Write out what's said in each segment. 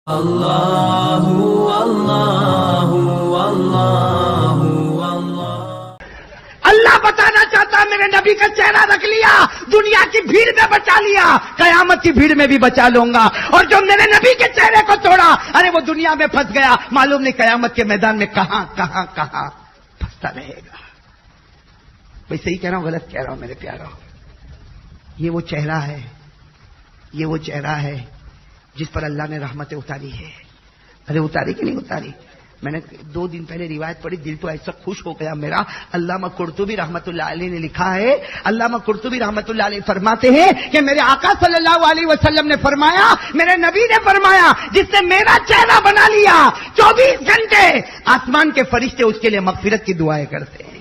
اللہ اللہ اللہ اللہ بتانا چاہتا میرے نبی کا چہرہ رکھ لیا، دنیا کی بھیڑ میں بچا لیا، قیامت کی بھیڑ میں بھی بچا لوں گا، اور جو میرے نبی کے چہرے کو توڑا، ارے وہ دنیا میں پھنس گیا، معلوم نہیں قیامت کے میدان میں کہاں کہاں کہاں پھنستا رہے گا۔ میں صحیح کہہ رہا ہوں غلط کہہ رہا ہوں میرے پیارو؟ یہ وہ چہرہ ہے، یہ وہ چہرہ ہے جس پر اللہ نے رحمتیں اتاری ہے۔ ارے اتاری کہ نہیں اتاری؟ میں نے 2 دن پہلے روایت پڑھی، دل تو ایسا خوش ہو گیا میرا۔ علامہ قرطبی رحمت اللہ علیہ نے لکھا ہے، علامہ قرطبی رحمت اللہ علیہ فرماتے ہیں کہ میرے آقا صلی اللہ علیہ وسلم نے فرمایا، میرے نبی نے فرمایا، جس نے میرا چہرہ بنا لیا 24 گھنٹے آسمان کے فرشتے اس کے لیے مغفرت کی دعائیں کرتے ہیں۔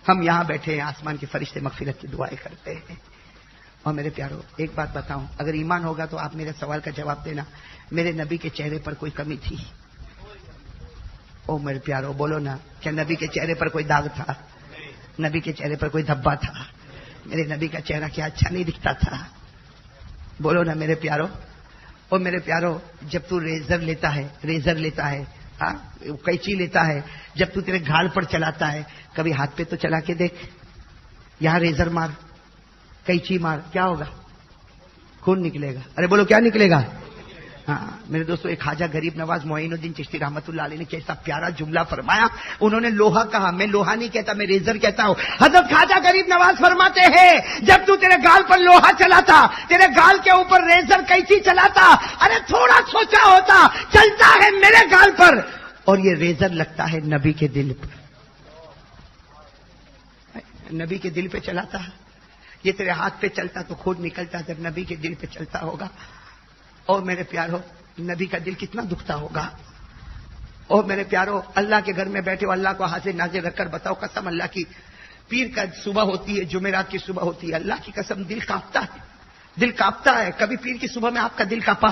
ہم یہاں بیٹھے ہیں، آسمان کے فرشتے مغفرت کی دعائیں کرتے ہیں۔ اور میرے پیارو ایک بات بتاؤں، اگر ایمان ہوگا تو آپ میرے سوال کا جواب دینا، میرے نبی کے چہرے پر کوئی کمی تھی؟ او میرے پیارو بولو نا، کیا نبی کے چہرے پر کوئی داغ تھا؟ نبی کے چہرے پر کوئی دھبا تھا؟ میرے نبی کا چہرہ کیا اچھا نہیں دکھتا تھا؟ بولو نا میرے پیارو۔ اور میرے پیارو جب تو ریزر لیتا ہے قینچی لیتا ہے، جب تو تیرے گھال پر چلاتا ہے، کبھی ہاتھ پہ تو چلا کے دیکھ، یہاں ریزر مار، قینچی مار، کیا ہوگا؟ خون نکلے گا۔ ارے بولو کیا نکلے گا؟ ہاں میرے دوستو، ایک خواجہ غریب نواز معین الدین چشتی رحمت اللہ علیہ نے کیسا پیارا جملہ فرمایا۔ انہوں نے لوہا کہا، میں لوہا نہیں کہتا، میں ریزر کہتا ہوں۔ حضرت خواجہ غریب نواز فرماتے ہیں، جب تو تیرے گال پر لوہا چلاتا، تیرے گال کے اوپر ریزر قینچی چلاتا، ارے تھوڑا سوچا ہوتا، چلتا ہے میرے گال پر اور یہ ریزر لگتا ہے نبی کے دل پر، نبی کے دل پہ چلاتا ہے، یہ تیرے ہاتھ پہ چلتا تو خود نکلتا، جب نبی کے دل پہ چلتا ہوگا۔ اور میرے پیارو نبی کا دل کتنا دکھتا ہوگا۔ اور میرے پیارو اللہ کے گھر میں بیٹھے ہو، اللہ کو حاضر ناظر رکھ کر بتاؤ، قسم اللہ کی، پیر کا صبح ہوتی ہے، جمعرات کی صبح ہوتی ہے، اللہ کی قسم دل کانپتا ہے، دل کانپتا ہے۔ کبھی پیر کی صبح میں آپ کا دل کانپا؟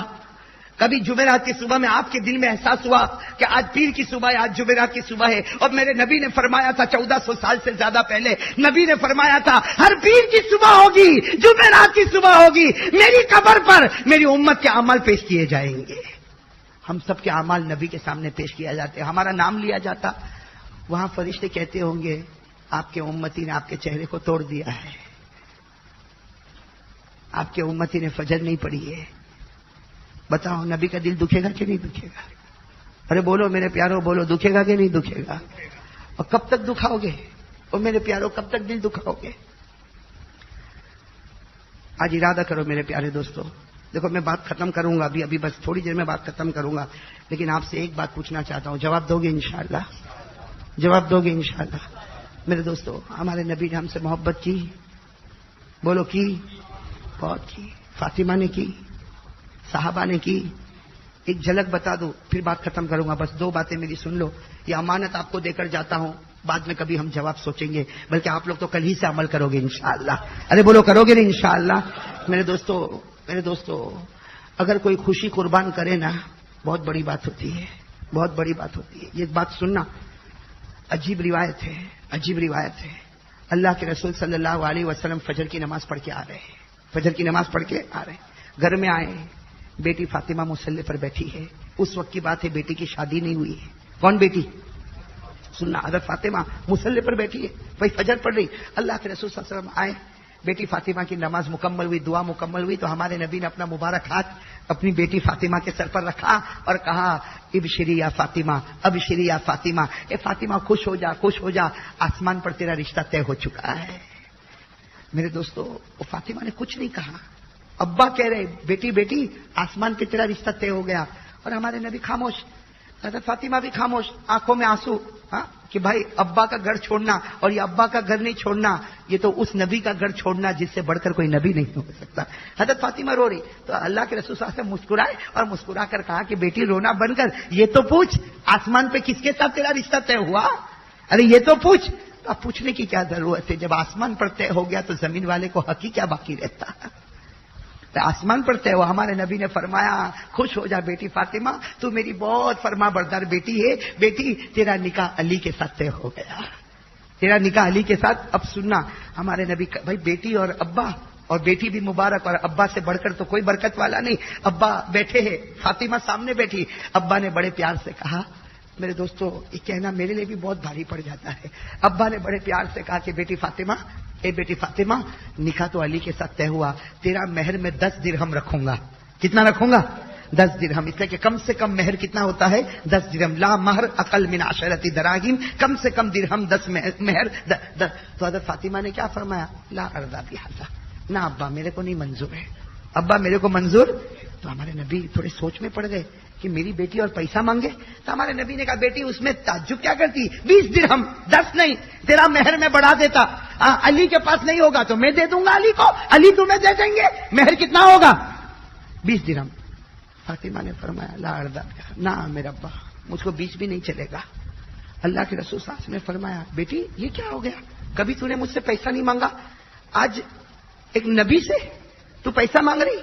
کبھی جمعرات کی صبح میں آپ کے دل میں احساس ہوا کہ آج پیر کی صبح ہے، آج جمعرات کی صبح ہے؟ اور میرے نبی نے فرمایا تھا 1400 سال سے زیادہ پہلے، نبی نے فرمایا تھا ہر پیر کی صبح ہوگی، جمعرات کی صبح ہوگی، میری قبر پر میری امت کے اعمال پیش کیے جائیں گے۔ ہم سب کے اعمال نبی کے سامنے پیش کیا جاتے ہیں، ہمارا نام لیا جاتا، وہاں فرشتے کہتے ہوں گے آپ کے امتی نے آپ کے چہرے کو توڑ دیا ہے، آپ کے امتی نے فجر نہیں پڑھی ہے۔ بتاؤ نبی کا دل دکھے گا کہ نہیں دکھے گا؟ ارے بولو میرے پیارو، بولو دکھے گا کہ نہیں دکھے گا؟ اور کب تک دکھاؤ گے؟ اور میرے پیارو کب تک دل دکھاؤ گے؟ آج ارادہ کرو میرے پیارے دوستو، دیکھو میں بات ختم کروں گا، ابھی بس تھوڑی دیر میں بات ختم کروں گا، لیکن آپ سے ایک بات پوچھنا چاہتا ہوں، جواب دو گے انشاءاللہ؟ جواب دو گے انشاءاللہ؟ میرے دوستو ہمارے نبی نے ہم سے محبت کی، بولو کی، بہت کی، فاطمہ نے کی، صحابہ نے کی۔ ایک جھلک بتا دو پھر بات ختم کروں گا، بس 2 باتیں میری سن لو، یہ امانت آپ کو دے کر جاتا ہوں، بعد میں کبھی ہم جواب سوچیں گے، بلکہ آپ لوگ تو کل ہی سے عمل کرو گے انشاءاللہ۔ ارے بولو کرو گے نا انشاءاللہ؟ میرے دوستو اگر کوئی خوشی قربان کرے نا، بہت بڑی بات ہوتی ہے، بہت بڑی بات ہوتی ہے۔ یہ بات سننا، عجیب روایت ہے، عجیب روایت ہے۔ اللہ کے رسول صلی اللہ علیہ وسلم فجر کی نماز پڑھ کے آ رہے ہیں، فجر کی نماز پڑھ کے آ رہے ہیں، گھر میں آئے، بیٹی فاطمہ مصلی پر بیٹھی ہے، اس وقت کی بات ہے، بیٹی کی شادی نہیں ہوئی ہے۔ کون بیٹی؟ سننا، حضرت فاطمہ مصلی پر بیٹھی ہے، بھائی فجر پڑھ رہی، اللہ کے رسول صلی اللہ علیہ وسلم آئے، بیٹی فاطمہ کی نماز مکمل ہوئی، دعا مکمل ہوئی، تو ہمارے نبی نے اپنا مبارک ہاتھ اپنی بیٹی فاطمہ کے سر پر رکھا اور کہا ابشری یا فاطمہ، ابشری یا فاطمہ، اے فاطمہ خوش ہو جا، خوش ہو جا، آسمان پر تیرا رشتہ طے ہو چکا ہے۔ میرے دوستو فاطمہ نے کچھ نہیں کہا، ابا کہہ رہے بیٹی آسمان پہ تیرا رشتہ طے ہو گیا، اور ہمارے نبی خاموش، حضرت فاطمہ بھی خاموش، آنکھوں میں آنسو، کہ بھائی ابا کا گھر چھوڑنا، اور یہ ابا کا گھر نہیں چھوڑنا، یہ تو اس نبی کا گھر چھوڑنا جس سے بڑھ کر کوئی نبی نہیں ہو سکتا۔ حضرت فاطمہ رو رہی، تو اللہ کے رسول صلی اللہ علیہ وسلم مسکرائے اور مسکرا کر کہا کہ بیٹی رونا بند کر، یہ تو پوچھ آسمان پہ کس کے ساتھ تیرا رشتہ طے ہوا؟ ارے یہ تو پوچھ۔ اب پوچھنے کی کیا ضرورت ہے، جب آسمان پر طے ہو گیا تو زمین والے کو حق ہی کیا باقی رہتا ہے؟ آسمان پر طے ہوا۔ ہمارے نبی نے فرمایا خوش ہو جا بیٹی فاطمہ، تو میری بہت فرما بردار بیٹی ہے، بیٹی تیرا نکاح علی کے ساتھ طے ہو گیا، تیرا نکاح علی کے ساتھ۔ اب سننا، ہمارے نبی بھائی بیٹی اور ابا اور بیٹی بھی مبارک، اور ابا سے بڑھ کر تو کوئی برکت والا نہیں. ابا بیٹھے ہیں، فاطمہ سامنے بیٹھی. ابا نے بڑے پیار سے کہا، میرے دوستو یہ کہنا میرے لیے بھی بہت بھاری پڑ جاتا ہے. ابا نے بڑے پیار سے کہا کہ بیٹی فاطمہ، اے بیٹی فاطمہ، نکاح تو علی کے ساتھ طے ہوا، تیرا مہر میں 10 درہم رکھوں گا. کتنا رکھوں گا؟ 10 درہم. اس لیے کہ کم سے کم مہر کتنا ہوتا ہے؟ 10 درہم. لا مہر اقل من 10 دراہم، کم سے کم درہم 10 مہر. تو حضرت فاطمہ نے کیا فرمایا؟ لا ارضا بہذا، نہ ابا میرے کو نہیں منظور ہے، ابا میرے کو منظور. تو ہمارے نبی تھوڑے سوچ میں پڑ گئے کہ میری بیٹی اور پیسہ مانگے. تو ہمارے نبی نے کہا بیٹی اس میں تعجب کیا کرتی، 20 درہم، 10 نہیں، تیرا مہر میں بڑھا دیتا. علی کے پاس نہیں ہوگا تو میں دے دوں گا علی کو، علی تمہیں دے دیں گے. مہر کتنا ہوگا؟ 20 درہم. فاطمہ نے فرمایا لا ارضا، نہ میرا ابا مجھ کو 20 بھی نہیں چلے گا. اللہ کے رسول صلی اللہ علیہ وسلم نے فرمایا بیٹی یہ کیا ہو گیا، کبھی تو نے مجھ سے پیسہ نہیں مانگا، آج ایک نبی سے تو پیسہ مانگ رہی.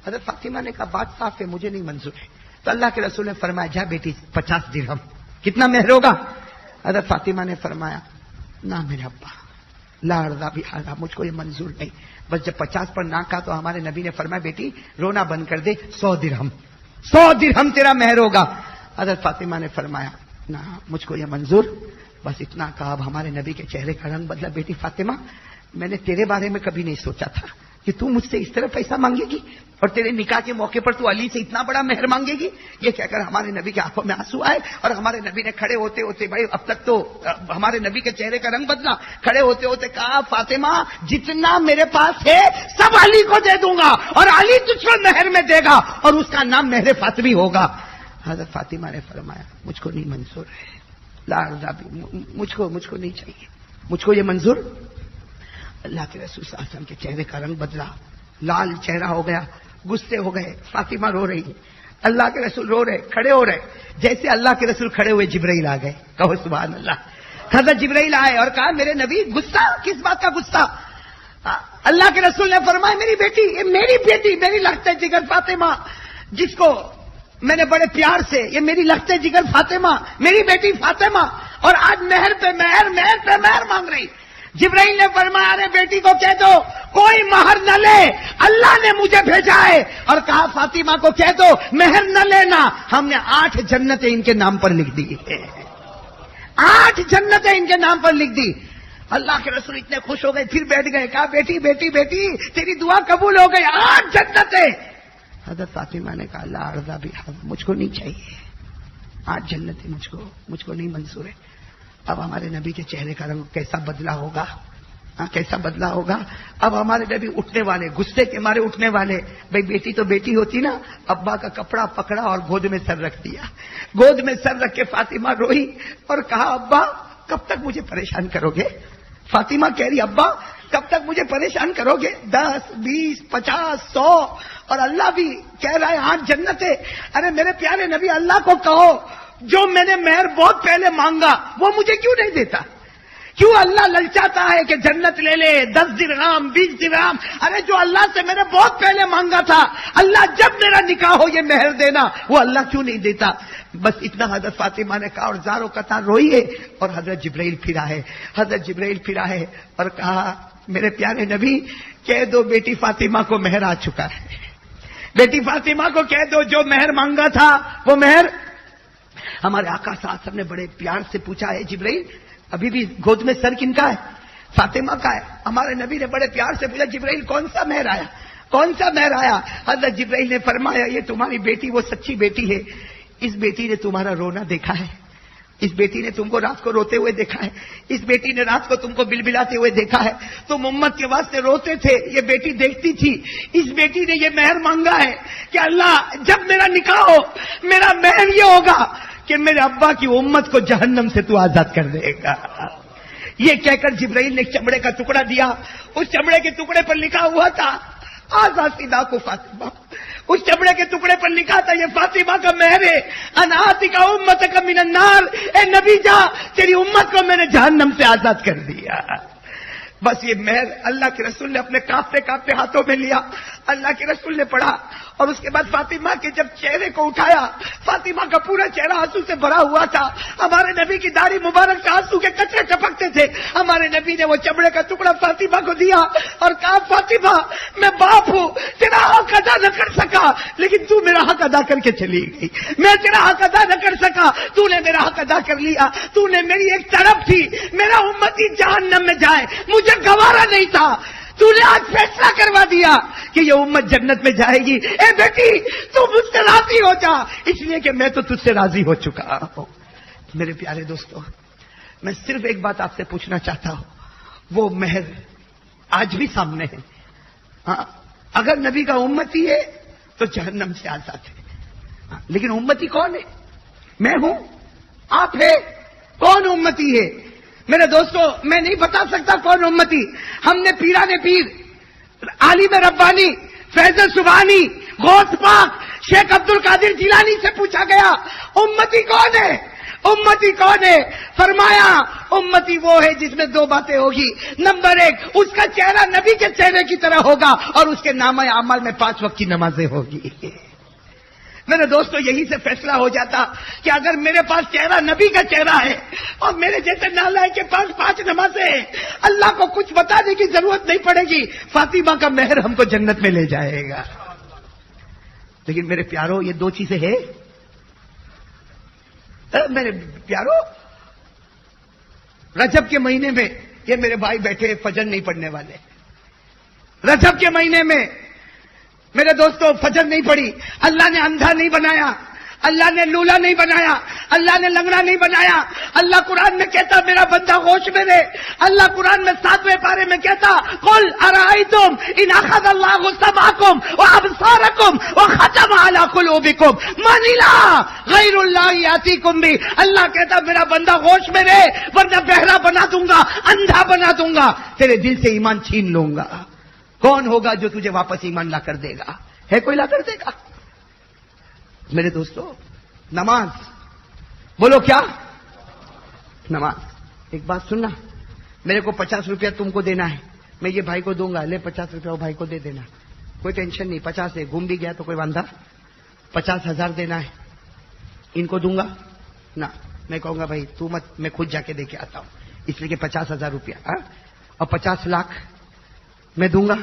حضرت فاطمہ نے کہا بات صاف ہے، مجھے نہیں منظور ہے. تو اللہ کے رسول نے فرمایا جا بیٹی 50 درہم. کتنا مہر ہوگا؟ حضرت فاطمہ نے فرمایا نہ میرے ابا، لا ارضا بہذا، مجھ کو یہ منظور نہیں. بس جب 50 پر نہ کہا تو ہمارے نبی نے فرمایا بیٹی رونا بند کر دے، 100 درہم، 100 درہم تیرا مہر ہوگا. حضرت فاطمہ نے فرمایا نہ مجھ کو یہ منظور. بس اتنا کہا. اب ہمارے نبی کے چہرے کا رنگ بدلا. بیٹی فاطمہ میں نے تیرے بارے میں کبھی نہیں سوچا تھا کہ تو مجھ سے اس طرح پیسہ مانگے گی، اور تیرے نکاح کے موقع پر تو علی سے اتنا بڑا مہر مانگے گی. یہ کہہ کر ہمارے نبی کی آنکھوں میں آنسو آئے، اور ہمارے نبی نے کھڑے ہوتے ہوتے، بھائی اب تک تو ہمارے نبی کے چہرے کا رنگ بدلا، کھڑے ہوتے ہوتے کہا فاطمہ جتنا میرے پاس ہے سب علی کو دے دوں گا، اور علی تجھ کو مہر میں دے گا، اور اس کا نام مہر فاطمی ہوگا. حضرت فاطمہ نے فرمایا مجھ کو نہیں منظور ہے، لا ارضا، مجھ کو نہیں چاہیے، مجھ کو یہ منظور. اللہ کے رسول صلی اللہ علیہ وسلم کے چہرے کا رنگ بدلا، لال چہرہ ہو گیا، غصے ہو گئے. فاطمہ رو رہی ہے، اللہ کے رسول رو رہے، کھڑے ہو رہے. جیسے اللہ کے رسول کھڑے ہوئے جبرائیل آ گئے. کہو سبحان اللہ. حضرت جبرائیل آئے اور کہا میرے نبی غصہ کس بات کا غصہ؟ اللہ کے رسول نے فرمایا میری بیٹی، یہ میری بیٹی، میری لخت جگر فاطمہ، جس کو میں نے بڑے پیار سے، یہ میری لخت جگر فاطمہ، میری بیٹی فاطمہ، اور آج مہر پہ مہر، مہر پہ مہر مانگ رہی. جبرائیل نے فرمایا ارے بیٹی کو کہہ دو کوئی مہر نہ لے، اللہ نے مجھے بھیجا ہے، اور کہا فاطمہ کو کہہ دو مہر نہ لینا، ہم نے 8 جنتیں ان کے نام پر لکھ دی ہیں، 8 جنتیں ان کے نام پر لکھ دی. اللہ کے رسول اتنے خوش ہو گئے، پھر بیٹھ گئے. کہا بیٹی بیٹی بیٹی تیری دعا قبول ہو گئی، 8 جنتیں. حضرت فاطمہ نے کہا لا ارضا بہذا، مجھ کو نہیں چاہیے، 8 جنتیں مجھ کو نہیں منظور ہے. اب ہمارے نبی کے چہرے کا رنگ کیسا بدلا ہوگا، کیسا بدلا ہوگا. اب ہمارے نبی اٹھنے والے، غصے کے مارے اٹھنے والے. بھائی بیٹی تو بیٹی ہوتی نا. ابا کا کپڑا پکڑا اور گود میں سر رکھ دیا. گود میں سر رکھ کے فاطمہ روئی اور کہا ابا کب تک مجھے پریشان کرو گے؟ فاطمہ کہہ رہی ابا کب تک مجھے پریشان کرو گے؟ 10 20 50 100، اور اللہ بھی کہہ رہا ہے 8 جنتیں. ارے میرے پیارے نبی اللہ کو کہو جو میں نے مہر بہت پہلے مانگا وہ مجھے کیوں نہیں دیتا؟ کیوں اللہ للچاتا ہے کہ جنت لے لے، 10 درہم 20 درہم؟ ارے جو اللہ سے میں نے بہت پہلے مانگا تھا، اللہ جب میرا نکاح ہو یہ مہر دینا، وہ اللہ کیوں نہیں دیتا؟ بس اتنا حضرت فاطمہ نے کہا اور زاروں قطار روئی ہے. اور حضرت جبرائیل پھرا ہے، حضرت جبرائیل پھرا ہے اور کہا میرے پیارے نبی کہہ دو بیٹی فاطمہ کو مہر آ چکا ہے، بیٹی فاطمہ کو کہہ دو جو مہر مانگا تھا وہ مہر. ہمارے آقا صلی اللہ علیہ وسلم نے بڑے پیار سے پوچھا ہے جبرائیل ابھی بھی گود میں سر کن کا ہے؟ فاطمہ کا ہے. ہمارے نبی نے بڑے پیار سے پوچھا جبرائیل کون سا مہر آیا، کون سا مہر آیا؟ حضرت جبرائیل نے فرمایا یہ تمہاری بیٹی وہ سچی بیٹی ہے، اس بیٹی نے تمہارا رونا دیکھا ہے، اس بیٹی نے تم کو رات کو روتے ہوئے دیکھا ہے، اس بیٹی نے رات کو تم کو بلبلاتے ہوئے دیکھا ہے. تم امت کے واسطے روتے تھے، یہ بیٹی دیکھتی تھی. اس بیٹی نے یہ مہر مانگا ہے کہ اللہ جب میرا نکاح ہو میرا مہر یہ ہوگا کہ میرے ابا کی امت کو جہنم سے تو آزاد کر دے گا. یہ کہہ کر جبرائیل نے ایک چمڑے کا ٹکڑا دیا. اس چمڑے کے ٹکڑے پر لکھا ہوا تھا آزاد سیدھا کو فاطمہ. اس چمڑے کے ٹکڑے پر لکھا تھا یہ فاطمہ کا مہر ہے، اناتی کا امت کا من النار. اے نبی جا تیری امت کو میں نے جہنم سے آزاد کر دیا. بس یہ مہر اللہ کے رسول نے اپنے کانپتے کانپتے ہاتھوں میں لیا. اللہ کے رسول نے پڑھا اور اس کے بعد فاطمہ کے جب چہرے کو اٹھایا، فاطمہ کا پورا چہرہ آنسو سے بھرا ہوا تھا، ہمارے نبی کی داڑھی مبارک سے آنسو کے قطرے ٹپکتے تھے۔ ہمارے نبی نے وہ چمڑے کا ٹکڑا فاطمہ کو دیا اور کہا فاطمہ میں باپ ہوں، تیرا حق ادا نہ کر سکا لیکن تو میرا حق ادا کر کے چلی گئی، میں تیرا حق ادا نہ کر سکا، تو نے میرا حق ادا کر لیا، تو نے میری ایک طرف تھی میرا امتی جہنم میں جائے مجھے گوارا نہیں تھا، تو نے آج فیصلہ کروا دیا کہ یہ امت جنت میں جائے گی، اے بیٹی تو مجھ سے راضی ہو جا، اس لیے کہ میں تو تجھ سے راضی ہو چکا ہوں۔ میرے پیارے دوستو، میں صرف ایک بات آپ سے پوچھنا چاہتا ہوں، وہ مہر آج بھی سامنے ہے۔ ہاں، اگر نبی کا امتی ہے تو جہنم سے آزاد ہے، لیکن امتی کون ہے؟ میں ہوں، آپ ہے، کون امتی ہے؟ میرے دوستو میں نہیں بتا سکتا کون امتی، ہم نے پیران پیر، عالم ربانی، فیض سبحانی، غوث پاک، شیخ عبد القادر جیلانی سے پوچھا گیا امتی کون ہے؟ امتی کون ہے؟ فرمایا امتی وہ ہے جس میں دو باتیں ہوگی، نمبر ایک اس کا چہرہ نبی کے چہرے کی طرح ہوگا اور اس کے نامہ اعمال میں 5 وقت کی نمازیں ہوگی۔ میرے دوستو یہی سے فیصلہ ہو جاتا کہ اگر میرے پاس چہرہ نبی کا چہرہ ہے اور میرے جیسے نالائق کے پاس 5 نمازیں ہیں، اللہ کو کچھ بتانے کی ضرورت نہیں پڑے گی، فاطمہ کا مہر ہم کو جنت میں لے جائے گا۔ لیکن میرے پیارو یہ 2 چیزیں ہیں، میرے پیارو رجب کے مہینے میں یہ میرے بھائی بیٹھے فجر نہیں پڑھنے والے، رجب کے مہینے میں میرے دوستو فجر نہیں پڑی، اللہ نے اندھا نہیں بنایا، اللہ نے لولا نہیں بنایا، اللہ نے لنگڑا نہیں بنایا، اللہ قرآن میں کہتا میرا بندہ ہوش میں رہے، اللہ قرآن میں 7ویں پارے میں کہتا قل ارائیتم ان اخذ اللہ سمعکم وابصارکم وختم علی قلوبکم من الہ غیر اللہ یاتیکم بھی، اللہ کہتا میرا بندہ ہوش میں رہے ورنہ بہرا بنا دوں گا، اندھا بنا دوں گا، تیرے دل سے ایمان چھین لوں گا۔ کون ہوگا جو تجھے واپس ایمان لا کر دے گا؟ ہے کوئی لا کر دے گا؟ میرے دوستو نماز، بولو کیا؟ نماز۔ ایک بات سننا، میرے کو 50 روپیہ تم کو دینا ہے، میں یہ بھائی کو دوں گا، لے 50 روپیہ وہ بھائی کو دے دینا، کوئی ٹینشن نہیں، 50 ہے، گم بھی گیا تو کوئی باندھا، 50,000 دینا ہے، ان کو دوں گا نہ، میں کہوں گا بھائی تو مت، میں خود جا کے دے کے آتا ہوں، اس لیے کہ 50,000 روپیہ اور 50 لاکھ میں دوں گا،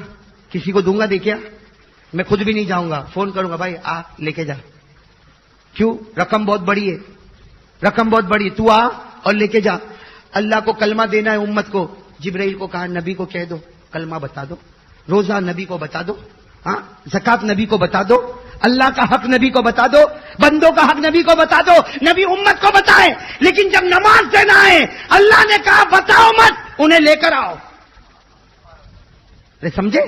کسی کو دوں گا دیکھیا، میں خود بھی نہیں جاؤں گا، فون کروں گا بھائی آ لے کے جا، کیوں؟ رقم بہت بڑی ہے، رقم بہت بڑی ہے، تو آ اور لے کے جا۔ اللہ کو کلمہ دینا ہے امت کو، جبرائیل کو کہا نبی کو کہہ دو کلمہ بتا دو، روزہ نبی کو بتا دو، ہاں زکات نبی کو بتا دو، اللہ کا حق نبی کو بتا دو، بندوں کا حق نبی کو بتا دو، نبی امت کو بتائے، لیکن جب نماز دینا ہے اللہ نے کہا بتاؤ مت، انہیں لے کر آؤ۔ سمجھے؟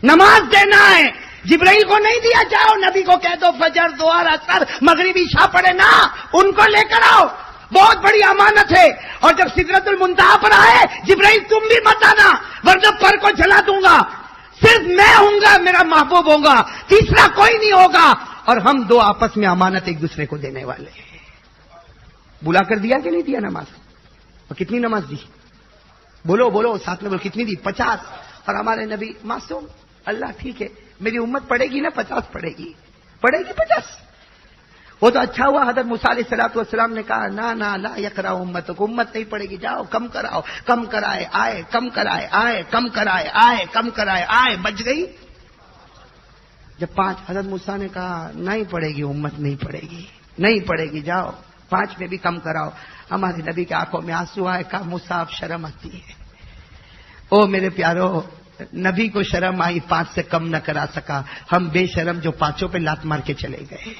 نماز دینا ہے، جبرائیل کو نہیں دیا جاؤ، نبی کو کہہ دو فجر دوہر عصر مغربی عشاء پڑھے نا، ان کو لے کر آؤ، بہت بڑی امانت ہے۔ اور جب سدرۃ المنتہا پر آئے جبرائیل تم بھی مت آنا ورنہ پر کو جلا دوں گا، صرف میں ہوں گا، میرا محبوب ہوگا، تیسرا کوئی نہیں ہوگا، اور ہم دو آپس میں امانت ایک دوسرے کو دینے والے ہیں۔ بلا کر دیا کہ نہیں دیا نماز؟ اور کتنی نماز دی؟ بولو بولو ساتھ میں بولو، کتنی دی؟ 50۔ اور ہمارے نبی معصوم، اللہ ٹھیک ہے میری امت پڑھے گی نا 50 پڑھے گی 50۔ وہ تو اچھا ہوا حضرت موسیٰ علیہ الصلوۃ والسلام نے کہا نا لا یقرأ امتک، امت نہیں پڑھے گی، جاؤ کم کراؤ، کم کرائے آئے، کم کرائے آئے، کم کرائے آئے، کم کرائے آئے، بچ گئی۔ جب 5 حضرت موسیٰ نے کہا نہیں پڑھے گی امت، نہیں پڑھے گی، نہیں پڑھے گی، جاؤ 5 میں بھی کم کراؤ۔ ہمارے نبی کی آنکھوں میں آنسو آئے، کہا موسیٰ اب شرم آتی ہے۔ او میرے پیارو، نبی کو شرم آئی 5 سے کم نہ کرا سکا، ہم بے شرم جو 5 پہ لات مار کے چلے گئے۔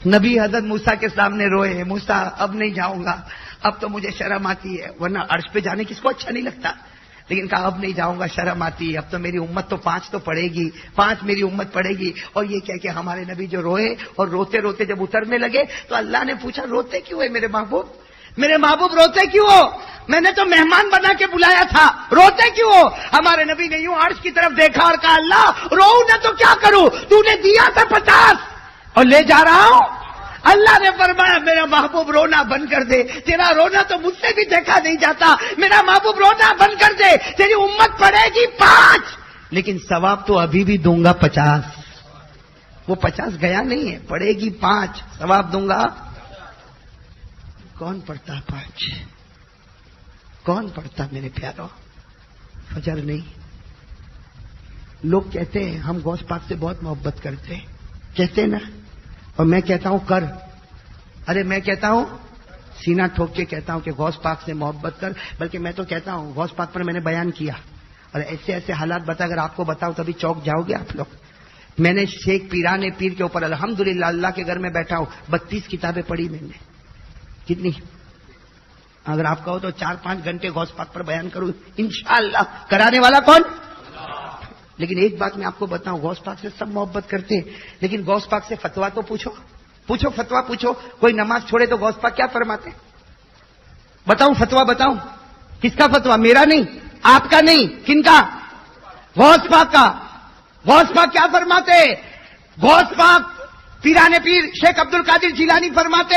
نبی حضرت موسیٰ کے سامنے روئے، موسیٰ اب نہیں جاؤں گا، اب تو مجھے شرم آتی ہے، ورنہ عرش پہ جانے کس کو اچھا نہیں لگتا، لیکن کہا اب نہیں جاؤں گا، شرم آتی ہے، اب تو میری امت تو 5 تو پڑے گی، 5 میری امت پڑے گی۔ اور یہ کہہ کے ہمارے نبی جو روئے اور روتے روتے جب اترنے لگے تو اللہ نے پوچھا روتے کیوں ہے میرے محبوب؟ میرے محبوب روتے کیوں ہو؟ میں نے تو مہمان بنا کے بلایا تھا، روتے کیوں ہو؟ ہمارے نبی نے یوں عرش کی طرف دیکھا اور کہا اللہ رو نہ تو کیا کروں، تو نے دیا تھا 50 اور لے جا رہا ہوں۔ اللہ نے فرمایا میرا محبوب رونا بند کر دے، تیرا رونا تو مجھ سے بھی دیکھا نہیں جاتا، میرا محبوب رونا بند کر دے، تیری امت پڑے گی 5، لیکن ثواب تو ابھی بھی دوں گا 50. وہ 50 گیا نہیں ہے, پڑے گی 5, ثواب دوں گا. کون پڑھتا 5؟ کون پڑھتا میرے پیارو؟ فجر نہیں. لوگ کہتے ہیں ہم غوث پاک سے بہت محبت کرتے ہیں, کہتے ہیں نا, اور میں کہتا ہوں کر. ارے میں کہتا ہوں, سینہ ٹھوک کے کہتا ہوں کہ غوث پاک سے محبت کر. بلکہ میں تو کہتا ہوں غوث پاک پر میں نے بیان کیا, اور ایسے ایسے حالات بتا, اگر آپ کو بتاؤ تبھی چوک جاؤ گے آپ لوگ. میں نے شیخ پیران پیر کے اوپر الحمدللہ اللہ کے گھر میں بیٹھا ہوں 32 کتابیں پڑھی میں نے. کتنی؟ اگر آپ کہو تو 4-5 گھنٹے غوث پاک پر بیان کروں انشاءاللہ. کرانے والا کون؟ لیکن ایک بات میں آپ کو بتاؤں, غوث پاک سے سب محبت کرتے ہیں, لیکن غوث پاک سے فتوا تو پوچھو فتوا پوچھو. کوئی نماز چھوڑے تو غوث پاک کیا فرماتے؟ بتاؤں فتوا بتاؤں. کس کا فتوا؟ میرا نہیں, آپ کا نہیں, کن کا؟ غوث پاک کا. غوث پاک کیا فرماتے؟ غوث پاک پیران پیر شیخ عبد القادر جیلانی فرماتے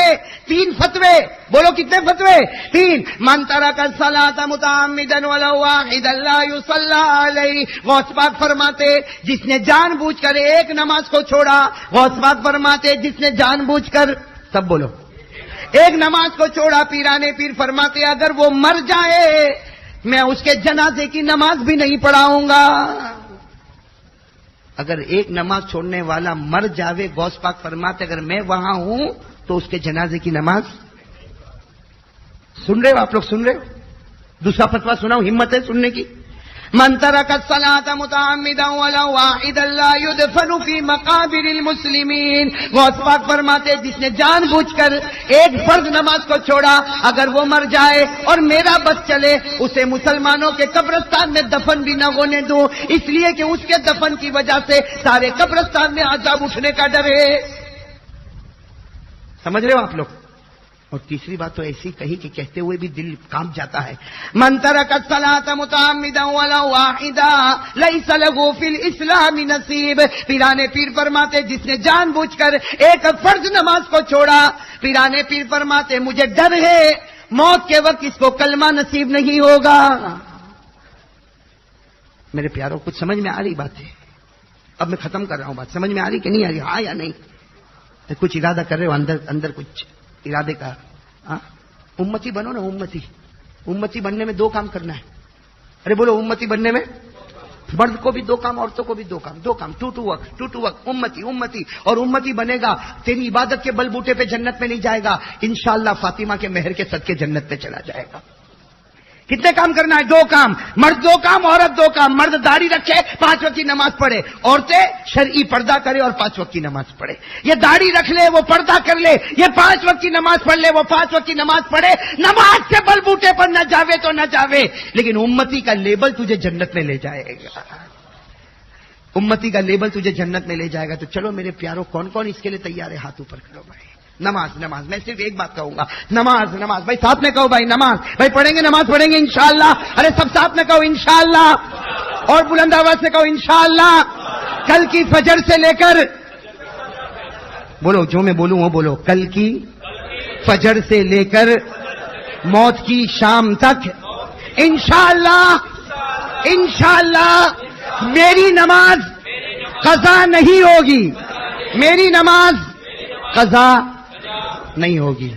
3 فتوے. بولو کتنے فتوے؟ 3. من ترک الصلاۃ متعمدا ولو واحدا لا یصلی علیہ. غوث پاک فرماتے جس نے جان بوجھ کر ایک نماز کو چھوڑا. غوث پاک فرماتے جس نے جان بوجھ کر, سب بولو, ایک نماز کو چھوڑا. پیران پیر فرماتے اگر وہ مر جائے میں اس کے جنازے کی نماز بھی نہیں پڑھاؤں گا. اگر ایک نماز چھوڑنے والا مر جاوے, غوث پاک فرماتے اگر میں وہاں ہوں تو اس کے جنازے کی نماز. سن رہے ہو آپ لوگ؟ سن رہے ہو؟ دوسرا فتوا سناؤ, ہمت ہے سننے کی. من ترک الصلاۃ متعمدا ولو واحدا لا يدفن في مقابر المسلمین. غوث پاک فرماتے جس نے جان بوجھ کر ایک فرض نماز کو چھوڑا, اگر وہ مر جائے اور میرا بس چلے اسے مسلمانوں کے قبرستان میں دفن بھی نہ ہونے دوں, اس لیے کہ اس کے دفن کی وجہ سے سارے قبرستان میں عذاب اٹھنے کا ڈر ہے. سمجھ رہے ہو آپ لوگ؟ اور تیسری بات تو ایسی کہی کہ کہتے ہوئے بھی دل کانپ جاتا ہے. من ترک الصلاۃ متعمدا ولو واحدا لیس له فی الاسلام نصیب. پیران پیر فرماتے جس نے جان بوجھ کر ایک فرض نماز کو چھوڑا, پیران پیر فرماتے مجھے ڈر ہے موت کے وقت اس کو کلمہ نصیب نہیں ہوگا. میرے پیاروں کچھ سمجھ میں آ رہی بات ہے؟ اب میں ختم کر رہا ہوں. بات سمجھ میں آ رہی کہ نہیں آ رہی؟ ہاں یا نہیں؟ کچھ ارادہ کر رہے ہو اندر کچھ ارادے کا؟ امتی بنو نا, امتی بننے میں 2 کام کرنا ہے. ارے بولو, امتی بننے میں مرد کو بھی 2 کام, عورتوں کو بھی 2 کام. 2 کام, ٹو ورک. امتی اور امتی بنے گا تیری عبادت کے بل بوٹے پہ جنت میں نہیں جائے گا, انشاءاللہ فاطمہ کے مہر کے صدقے جنت پہ چلا جائے گا. کتنے کام کرنا ہے؟ 2 کام. مرد 2 کام, عورت 2 کام. مرد داڑھی رکھے 5 وقت کی نماز پڑھے, عورتیں شرعی پردہ کرے اور 5 وقت کی نماز پڑھے. یہ داڑھی رکھ لے, وہ پردہ کر لے, یہ 5 وقت کی نماز پڑھ لے, وہ 5 وقت کی نماز پڑھے. نماز کے بل بوٹے پر نہ جاوے تو نہ جاوے, لیکن امتی کا لیبل تجھے جنت میں لے جائے گا. امتی کا لیبل تجھے جنت میں لے جائے گا. تو چلو میرے پیاروں, کون کون اس کے لیے تیار ہے؟ ہاتھ اوپر کرو بھائی. نماز. میں صرف ایک بات کہوں گا, نماز. بھائی ساتھ میں کہو بھائی, نماز. بھائی پڑھیں گے, نماز پڑھیں گے انشاءاللہ. ارے سب ساتھ میں کہو انشاءاللہ, اور بلند آواز سے کہو انشاءاللہ. کل کی فجر سے لے کر, بولو جو میں بولوں وہ بولو, کل کی فجر سے لے کر موت کی شام تک انشاءاللہ میری نماز قضا نہیں ہوگی. میری نماز قضا نہیں ہوگی.